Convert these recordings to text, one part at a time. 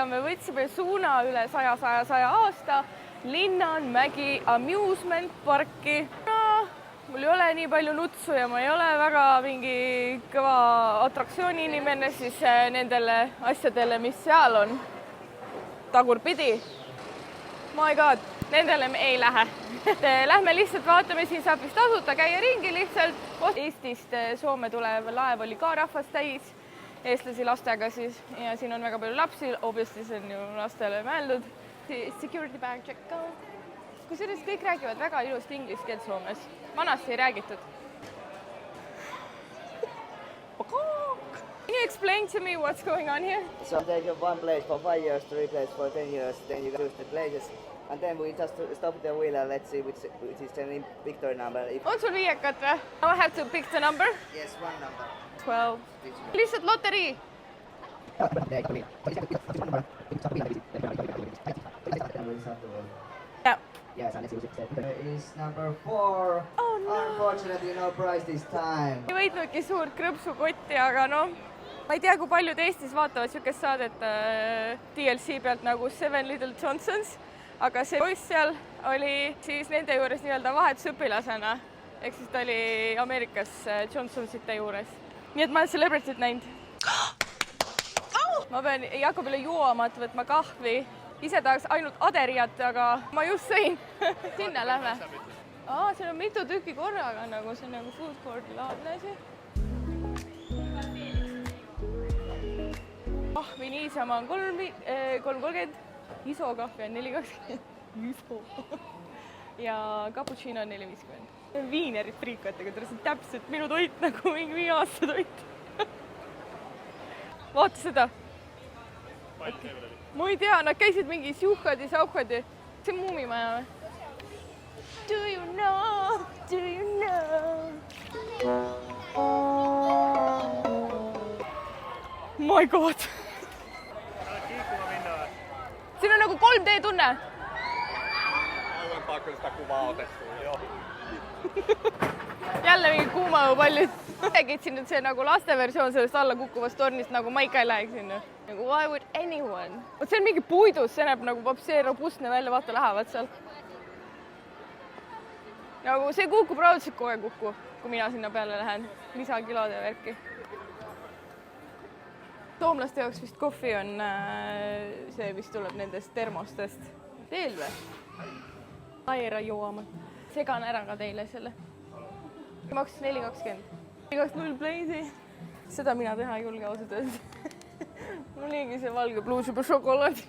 ja me võtsime suuna üle 100 aasta Linnanmägi Amusement Parki. Mul ei ole nii palju nutsu ja ma ei ole väga mingi kõva atraktsiooni inimene, siis nendele asjadele, mis seal on tagurpidi. My God, nendele me ei lähe. Lähme lihtsalt vaatame, siin saab vist tasuta käia ringi lihtsalt. Eestist Soome tulev laev oli ka rahvast täis, eestlasi lastega siis. Ja siin on väga palju lapsi, obviously see on ju lastele mõeldud. Security bag check go. Kusjuures kõik räägivad väga ilusti inglise keelt Soomes. Vanasti ei räägitud. Can you explain to me what's going on here? So take one place for 5 years, 3 places for 10 years, then you choose the places. And then we just stop the wheel and let's see which is the victory number. On sul viiekat või? I have to pick the number? Yes, one number. 12. Lihtsalt loterii. Yeah. Yes, and it's number 4. Oh no! Unfortunately, no prize this time. Ei võitnudki suurt krõpsukotti, aga noh, ma ei tea, kui paljud Eestis vaatavad siukest saadet DLC pealt nagu Seven Little Johnsons, aga see poiss seal oli siis nende juures nii-öelda vahetusõpilasena, ehk siis ta oli Ameerikas Johnsonsite juures. Nii et ma olen Celebrityt näinud. Ma pean Jakobile joomat võtma kahvi. Ise tahaks ainult aderiat, aga ma just sõin. Sinna lähme. Siin on mitu tükki korraga, nagu see on nagu food court'i laadne asi. Kahvi niisama on 3.30, iso kahvi on 4.20. Iso. Ja cappuccino on 4.50. Viinerid friikatega, see on täpselt minu toit, nagu mingi 5 aasta toit. Vaata seda. Ma ei tea, nad käisid mingi siuhkadi, sauhkadi. See on Muumimaja või? Do you know? Do you know? My God! Siin on nagu 3D tunne. Ma võin pakkuda seda kuvaa otettu, joo. Jälle mingi kuumavapallid. Kitsin nüüd see nagu lasteversioon sellest alla kukkuvast tornist, nagu ma ikka ei läheks sinna. Nagu why would anyone? See on mingi puidus, see näeb nagu see robustne välja, vaata lähevad seal. Nagu see kukub raudselt kohe kukku, kui mina sinna peale lähen. Lisakilode värki. Soomlaste jaoks vist kohvi on see, mis tuleb nendest termostest. Teel või? Aira jooma. Segan ära ka teile selle. Maksis 4.20. 2.0 pleisi. Seda mina teha ei julge ausalt öeldes. Mul liigi see valge pluus juba šokolaadi.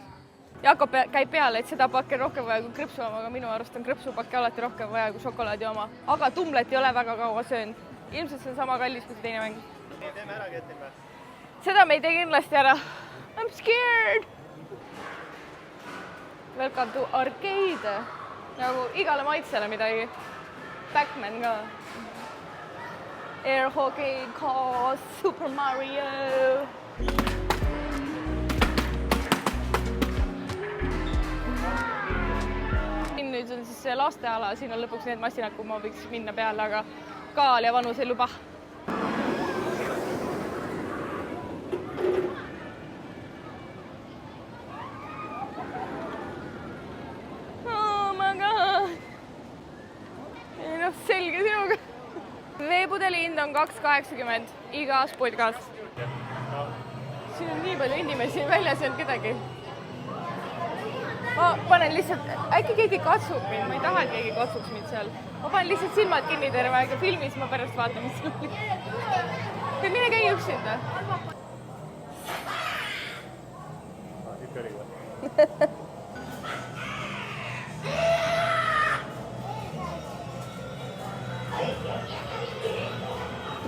Jakob käib peale, et seda pakke rohkem vaja kui krõpsu oma, aga minu arust on krõpsupakke alati rohkem vaja kui šokolaadi oma. Aga tumlet ei ole väga kaua söönud. Ilmselt see on sama kallis kui see teine mäng. Teeme ära ketime. Seda me ei tee kindlasti ära. I'm scared! Welcome to arcade. Nagu igale maitsele midagi. Pac-Man ka. Air hockey, cars, Super Mario. Nüüd on siis see lasteala, siin on lõpuks need masinad, kui ma võiks minna peale, aga kaal ja vanus ei luba. Oh my God! Ei noh, selge sinuga. Veepudeli hind on 2.80 igas pulgas. Siin on nii palju inimesi, väljas ei olnud kedagi. Ma panen lihtsalt, äkki keegi katsub mind, ma ei taha, et keegi katsuks mind seal. Ma panen lihtsalt silmad kinni terve aega filmis, ma pärast vaatan, mis sul oli. Mine käi üksinda. Siit oli või?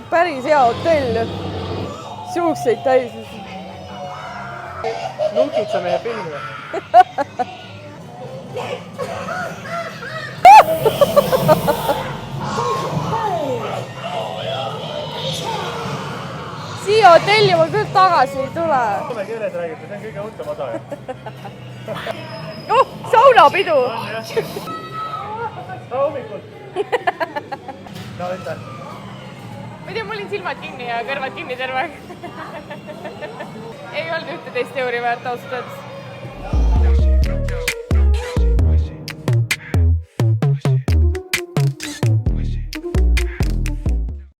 Päris hea hotell. Siukseid täisis. Nukid sa mehe filmi? Siia hotelli ma küll tagasi ei tule. Soome keeles räägite, see on kõige õutem osa. Oh, saunapidu! Hommikul! No, ütle. Ma ei tea, mul olin silmad kinni ja kõrvad kinni terve aeg. Ei olnud 11 euri väärt ausalt. Tšau!